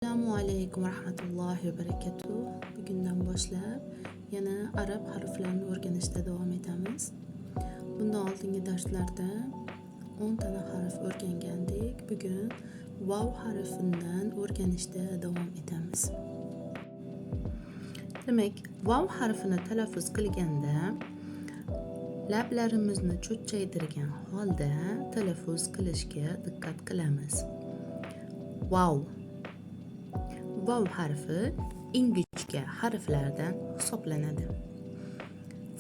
Assalomu alaykum va rahmatullohi va barakatuh. Bugundan boshlab yana arab harflarini o'rganishda davom etamiz. Bundan oldingi darslarda 10 tana harf o'rgangandik. Bugun vav harfidan o'rganishda davom etamiz. Demak, vav harfini talaffuz qilganda lablarimizni cho'chchaytirgan holda talaffuz qilishga diqqat qilamiz. Vav Vav harfi ingichka harflardan hisoblanadi.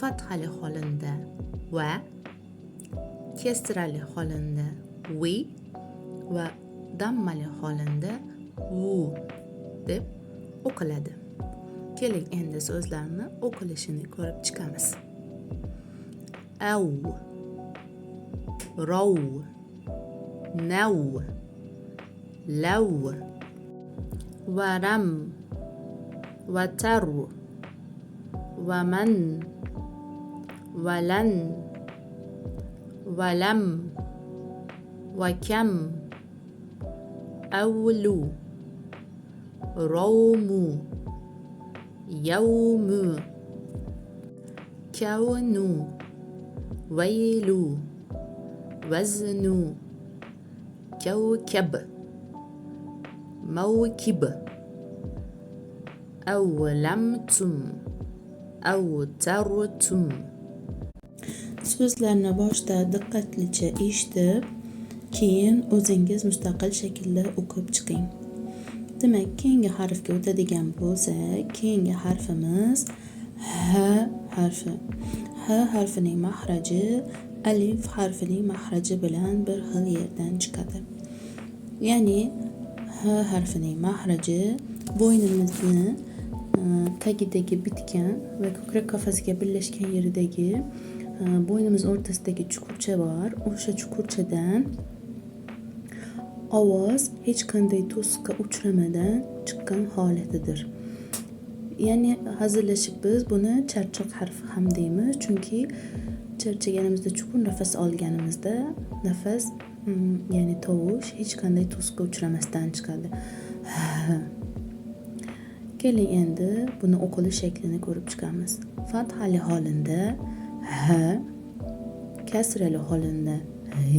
Fathali holinda va, kesrali holinda vi va dammali holinda vu deb o'qiladi. Keling endi so'zlarni o'qilishini ko'rib chiqamiz. Av, rov, nav, lav, ورم وتر ومن ولن ولم وكم أولو روم يوم كون ويل وزن كوكب موكب أولمتم أوترتم. So'zlarni boshda diqqatlicha eshitib, keyin o'zingiz mustaqil shaklda o'qib chiqing. Demak, keyingi harfga o'tadigan bo'lsak, keyingi harfimiz h harfi. H harfining mahraji alif harfining mahraji bilan bir xil yerdan chiqadi. Ya'ni H harfining mahraji bo'ynimizni tagidagi bitgan va ko'krak qafasiga birlashgan yeridagi bo'ynimiz o'rtasidagi chuqurcha bor. O'sha chuqurchadan ovoz hech qanday to'siqqa uchramadan chiqqan holatidir. Ya'ni hazillashib biz buni charchoq harfi ham deymiz, chunki charchaganimizda, chuqur nafas olganimizda nafas ya'ni tovush hech qanday to'siqqa uchramasdan chiqadi. Keling endi buni o'qilish shaklini ko'rib chiqamiz. Fathali holinda h, kasrali holinda h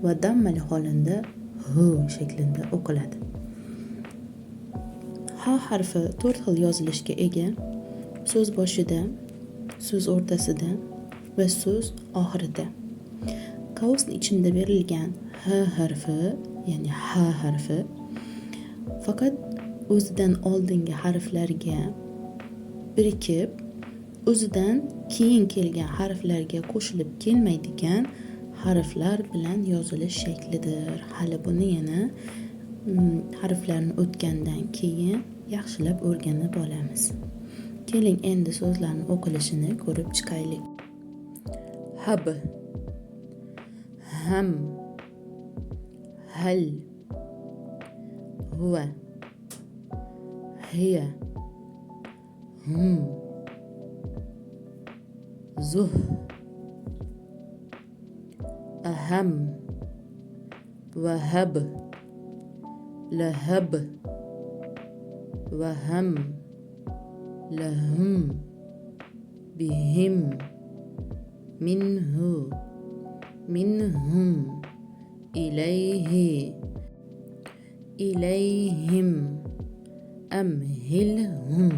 va dammali holinda h shaklida o'qiladi. H harfi 4 xil yozilishga ega. So'z boshida, so'z o'rtasida va so'z oxirida. Qavsning ichida berilgan h harfi, ya'ni h harfi faqat o'zidan oldingi harflarga birikib, o'zidan keyin kelgan harflarga qo'shilib kelmaydigan harflar bilan yozilish shaklidir. Hali buni yana harflarni o'tgandan keyin yaxshilab o'rganib olamiz. Keling endi so'zlarni o'qilishini ko'rib chiqaylik. Hab, ham, hal, huwa, hiya, hum, zuh, aham, wahab, lahab, waham, lahum, bihim, minhu, minhum, ilayhi, ilayhim, amhilhum.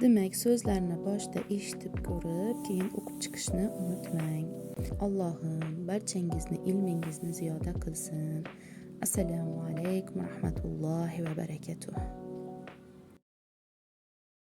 Demak, so'zlarni boshda eshitib ko'rib, keyin o'qib chiqishni unutmang. Allohim barchangizni ilmingizni ziyoda qilsin. Assalomu alaykum va rahmatullohi va barakatuh.